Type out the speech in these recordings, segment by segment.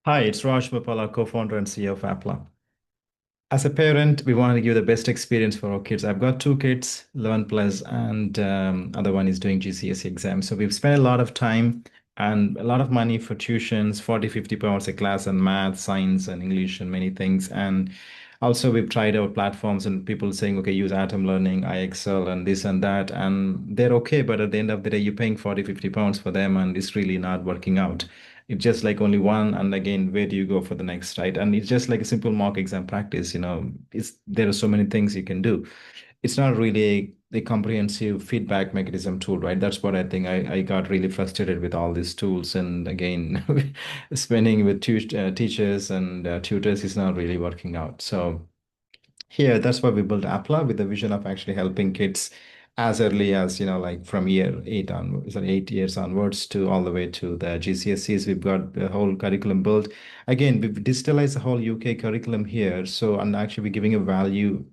Hi, it's Raj Bapala, co-founder and CEO of Applaa. As a parent, we want to give the best experience for our kids. I've got two kids, 11 plus, and other one is doing GCSE exams. So we've spent a lot of time and a lot of money for tuitions, 40, 50 pounds a class and math, science, and English, and many things. And also we've tried our platforms and people saying, okay, use Atom Learning, iExcel, and this and that. And they're okay, but at the end of the day, you're paying 40, 50 pounds for them, and it's really not working out. It's just like only one, and again, where do you go for the next, right? And it's just like a simple mock exam practice, it's there are so many things you can do. It's not really a comprehensive feedback mechanism tool, right? That's what I think. I got really frustrated with all these tools, and again, spending with teachers and tutors is not really working out. So here, that's why we built Appla with the vision of actually helping kids as early as, like from year 8 years onwards to all the way to the GCSEs. We've got the whole curriculum built. Again, we've digitalized the whole UK curriculum here. So, and actually we're giving a value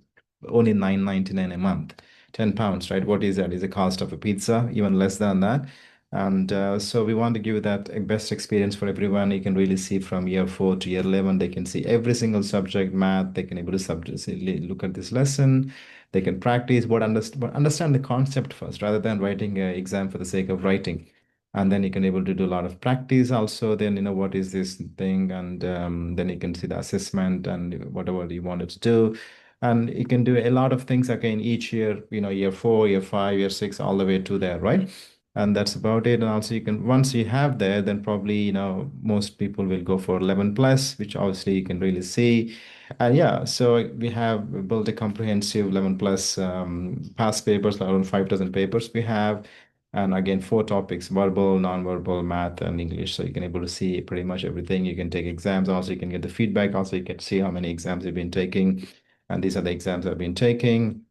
only 9.99 a month, 10 pounds, right? What is that? Is the cost of a pizza, even less than that. And so we want to give that a best experience for everyone. You can really see from year 4 to year 11, they can see every single subject, math, they can able to look at this lesson. They can practice but understand the concept first rather than writing an exam for the sake of writing. And then you can able to do a lot of practice also. Then, what is this thing? And then you can see the assessment and whatever you wanted to do. And you can do a lot of things again each year, year 4, year 5, year 6, all the way to there, right? And that's about it. And also you can, once you have there, then probably, most people will go for 11 plus, which obviously you can really see. And yeah, so we have built a comprehensive 11 plus past papers, around 5 dozen papers we have. And again, four topics: verbal, non-verbal, math, and English. So you can able to see pretty much everything. You can take exams. Also, you can get the feedback. Also, you can see how many exams you've been taking. And these are the exams I've been taking.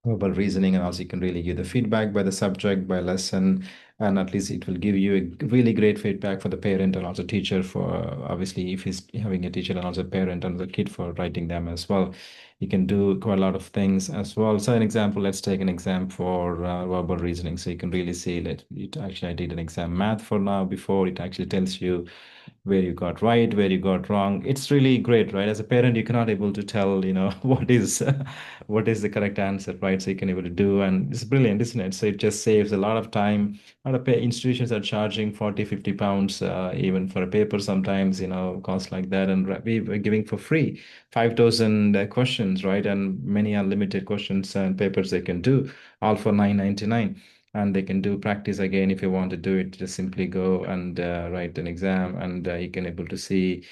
Verbal reasoning, and also you can really give the feedback by the subject, by lesson, and at least it will give you a really great feedback for the parent and also teacher for obviously if he's having a teacher and also parent and the kid for writing them as well. You can do quite a lot of things as well. So an example, let's take an exam for verbal reasoning. So you can really see that it actually I did an exam math for now before it actually tells you where you got right, where you got wrong. It's really great, right? As a parent, you cannot able to tell, what is the correct answer, right? So you can able to do, and it's brilliant, isn't it? So it just saves a lot of time. A lot of institutions are charging 40, 50 pounds, even for a paper sometimes, cost like that. And we're giving for free 5,000 questions, right? And many unlimited questions and papers they can do, all for 9.99, and they can do practice again if you want to do it. Just simply go and write an exam, and you can able to see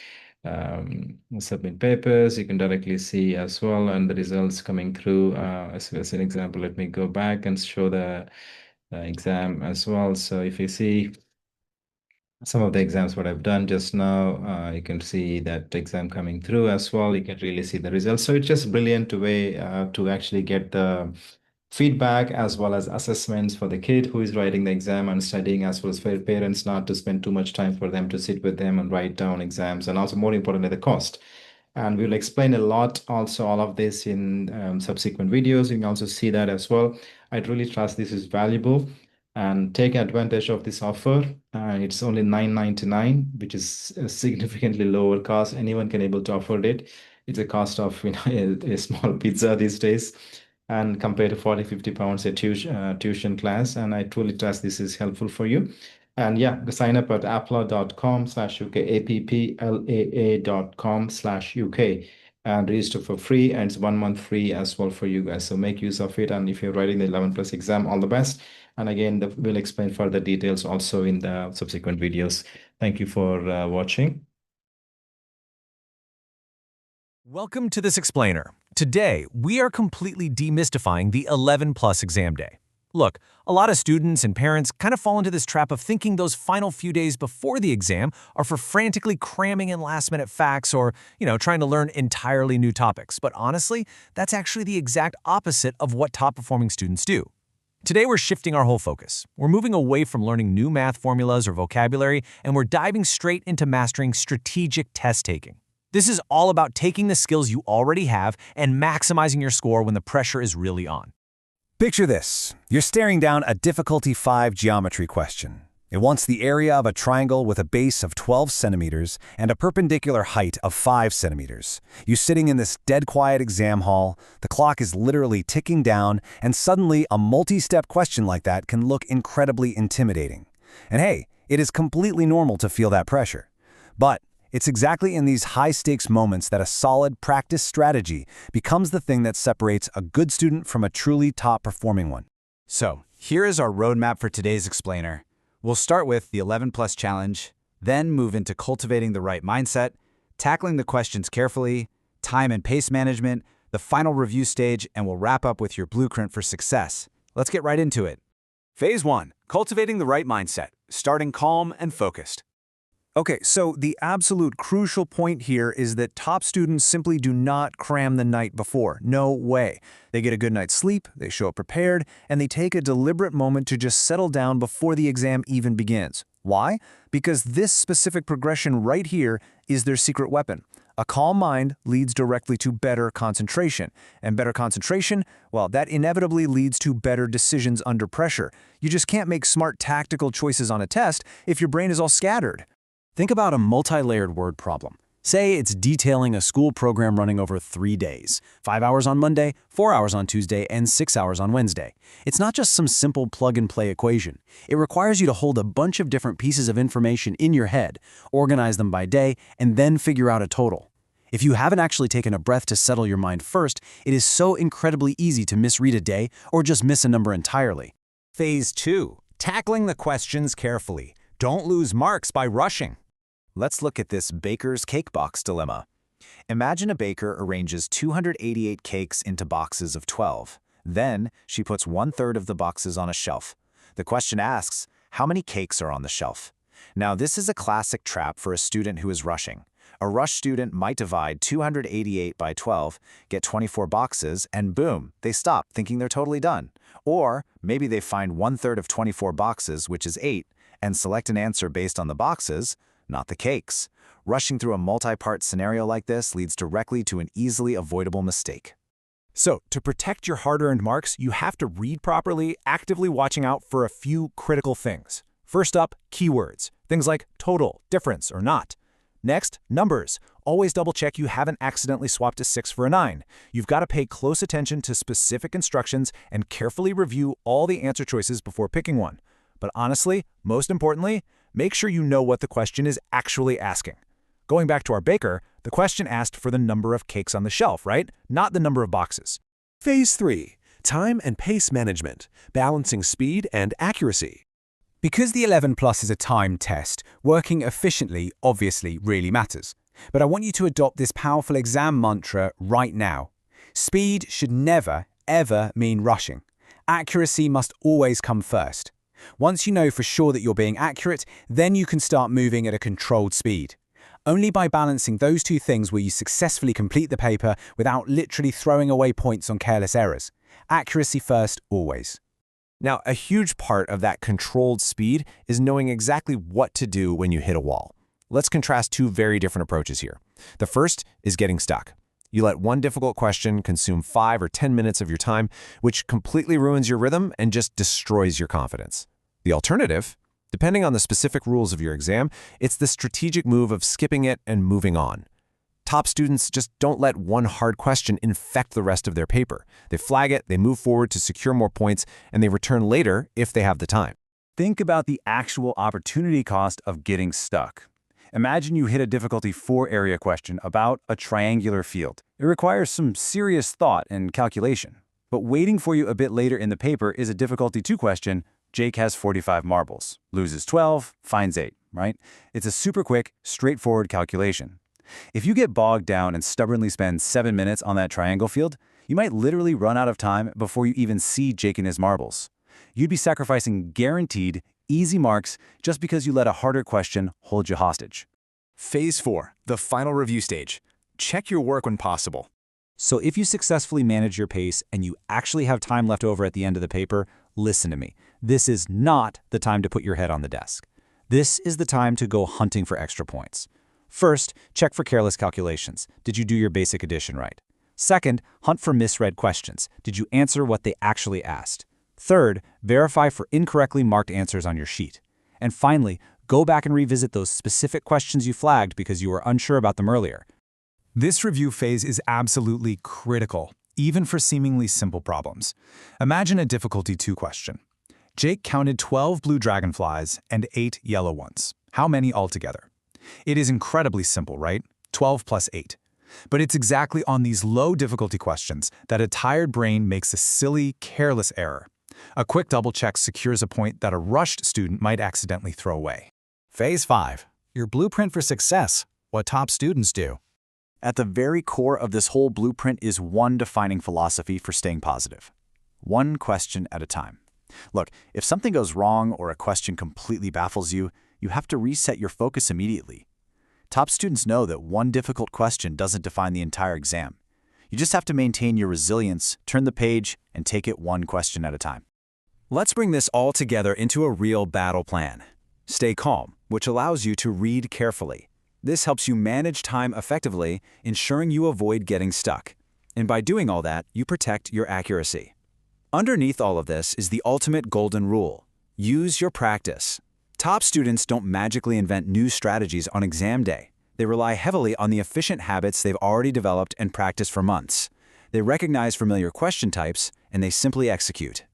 submit papers. You can directly see as well, and the results coming through. As an example, let me go back and show the exam as well. So if you see some of the exams what I've done just now, you can see that exam coming through as well. You can really see the results. So it's just brilliant way to actually get the feedback as well as assessments for the kid who is writing the exam and studying, as well as for parents not to spend too much time for them to sit with them and write down exams, and also more importantly the cost. And we'll explain a lot also all of this in subsequent videos. You can also see that as well. I'd really trust this is valuable and take advantage of this offer. It's only 9.99, which is a significantly lower cost. Anyone can able to afford it. It's a cost of a small pizza these days, and compared to 40, 50 pounds a tuition class. And I truly trust this is helpful for you. And yeah, sign up at applaa.com/UK, applaa.com/UK, and register for free. And it's 1 month free as well for you guys. So make use of it. And if you're writing the 11 plus exam, all the best. And again, we'll explain further details also in the subsequent videos. Thank you for watching. Welcome to this explainer. Today, we are completely demystifying the 11 plus exam day. Look, a lot of students and parents kind of fall into this trap of thinking those final few days before the exam are for frantically cramming in last-minute facts or, trying to learn entirely new topics. But honestly, that's actually the exact opposite of what top-performing students do. Today, we're shifting our whole focus. We're moving away from learning new math formulas or vocabulary, and we're diving straight into mastering strategic test taking. This is all about taking the skills you already have and maximizing your score when the pressure is really on. Picture this. You're staring down a difficulty 5 geometry question. It wants the area of a triangle with a base of 12 centimeters and a perpendicular height of 5 centimeters. You're sitting in this dead quiet exam hall, the clock is literally ticking down, and suddenly a multi-step question like that can look incredibly intimidating. And hey, it is completely normal to feel that pressure. But it's exactly in these high-stakes moments that a solid practice strategy becomes the thing that separates a good student from a truly top-performing one. So, here is our roadmap for today's explainer. We'll start with the 11 plus challenge, then move into cultivating the right mindset, tackling the questions carefully, time and pace management, the final review stage, and we'll wrap up with your blueprint for success. Let's get right into it. Phase 1. Cultivating the right mindset, starting calm and focused. Okay, so the absolute crucial point here is that top students simply do not cram the night before. No way. They get a good night's sleep, they show up prepared, and they take a deliberate moment to just settle down before the exam even begins. Why? Because this specific progression right here is their secret weapon. A calm mind leads directly to better concentration. And better concentration, well, that inevitably leads to better decisions under pressure. You just can't make smart tactical choices on a test if your brain is all scattered. Think about a multi-layered word problem. Say it's detailing a school program running over 3 days, 5 hours on Monday, 4 hours on Tuesday, and 6 hours on Wednesday. It's not just some simple plug-and-play equation. It requires you to hold a bunch of different pieces of information in your head, organize them by day, and then figure out a total. If you haven't actually taken a breath to settle your mind first, it is so incredibly easy to misread a day or just miss a number entirely. Phase 2. Tackling the questions carefully. Don't lose marks by rushing. Let's look at this baker's cake box dilemma. Imagine a baker arranges 288 cakes into boxes of 12. Then, she puts 1/3 of the boxes on a shelf. The question asks, how many cakes are on the shelf? Now, this is a classic trap for a student who is rushing. A rush student might divide 288 by 12, get 24 boxes, and boom, they stop thinking they're totally done. Or maybe they find 1/3 of 24 boxes, which is 8, and select an answer based on the boxes, not the cakes. Rushing through a multi-part scenario like this leads directly to an easily avoidable mistake. So, to protect your hard-earned marks, you have to read properly, actively watching out for a few critical things. First up, keywords. Things like total, difference, or not. Next, numbers. Always double-check you haven't accidentally swapped a 6 for a 9. You've got to pay close attention to specific instructions and carefully review all the answer choices before picking one. But honestly, most importantly, make sure you know what the question is actually asking. Going back to our baker, the question asked for the number of cakes on the shelf, right? Not the number of boxes. Phase 3. Time and pace management, balancing speed and accuracy. Because the 11 plus is a time test, working efficiently obviously really matters. But I want you to adopt this powerful exam mantra right now. Speed should never, ever mean rushing. Accuracy must always come first. Once you know for sure that you're being accurate, then you can start moving at a controlled speed. Only by balancing those two things will you successfully complete the paper without literally throwing away points on careless errors. Accuracy first, always. Now, a huge part of that controlled speed is knowing exactly what to do when you hit a wall. Let's contrast two very different approaches here. The first is getting stuck. You let one difficult question consume 5 or 10 minutes of your time, which completely ruins your rhythm and just destroys your confidence. The alternative, depending on the specific rules of your exam, it's the strategic move of skipping it and moving on. Top students just don't let one hard question infect the rest of their paper. They flag it, they move forward to secure more points, and they return later if they have the time. Think about the actual opportunity cost of getting stuck. Imagine you hit a difficulty 4 area question about a triangular field. It requires some serious thought and calculation. But waiting for you a bit later in the paper is a difficulty 2 question. Jake has 45 marbles, loses 12, finds 8, right? It's a super quick, straightforward calculation. If you get bogged down and stubbornly spend 7 minutes on that triangle field, you might literally run out of time before you even see Jake and his marbles. You'd be sacrificing guaranteed, easy marks just because you let a harder question hold you hostage. Phase 4, the final review stage. Check your work when possible. So if you successfully manage your pace and you actually have time left over at the end of the paper, listen to me. This is not the time to put your head on the desk. This is the time to go hunting for extra points. First, check for careless calculations. Did you do your basic addition right? Second, hunt for misread questions. Did you answer what they actually asked? Third, verify for incorrectly marked answers on your sheet. And finally, go back and revisit those specific questions you flagged because you were unsure about them earlier. This review phase is absolutely critical, even for seemingly simple problems. Imagine a difficulty 2 question. Jake counted 12 blue dragonflies and 8 yellow ones. How many altogether? It is incredibly simple, right? 12 plus 8. But it's exactly on these low difficulty questions that a tired brain makes a silly, careless error. A quick double check secures a point that a rushed student might accidentally throw away. Phase 5. Your blueprint for success. What top students do. At the very core of this whole blueprint is one defining philosophy for staying positive. One question at a time. Look, if something goes wrong or a question completely baffles you, you have to reset your focus immediately. Top students know that one difficult question doesn't define the entire exam. You just have to maintain your resilience, turn the page, and take it one question at a time. Let's bring this all together into a real battle plan. Stay calm, which allows you to read carefully. This helps you manage time effectively, ensuring you avoid getting stuck. And by doing all that, you protect your accuracy. Underneath all of this is the ultimate golden rule. Use your practice. Top students don't magically invent new strategies on exam day. They rely heavily on the efficient habits they've already developed and practiced for months. They recognize familiar question types, and they simply execute.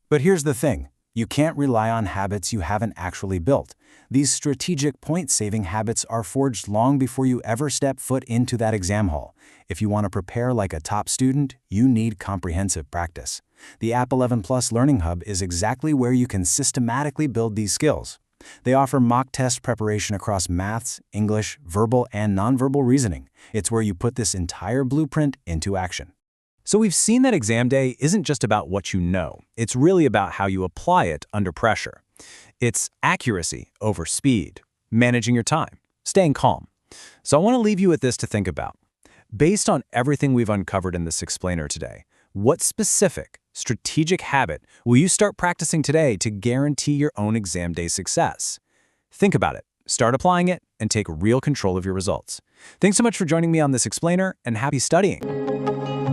But here's the thing. You can't rely on habits you haven't actually built. These strategic point-saving habits are forged long before you ever step foot into that exam hall. If you want to prepare like a top student, you need comprehensive practice. The App 11 Plus Learning Hub is exactly where you can systematically build these skills. They offer mock test preparation across maths, English, verbal, and nonverbal reasoning. It's where you put this entire blueprint into action. So we've seen that exam day isn't just about what you know. It's really about how you apply it under pressure. It's accuracy over speed, managing your time, staying calm. So I want to leave you with this to think about. Based on everything we've uncovered in this explainer today, what specific, strategic habit will you start practicing today to guarantee your own exam day success? Think about it, start applying it, and take real control of your results. Thanks so much for joining me on this explainer, and happy studying!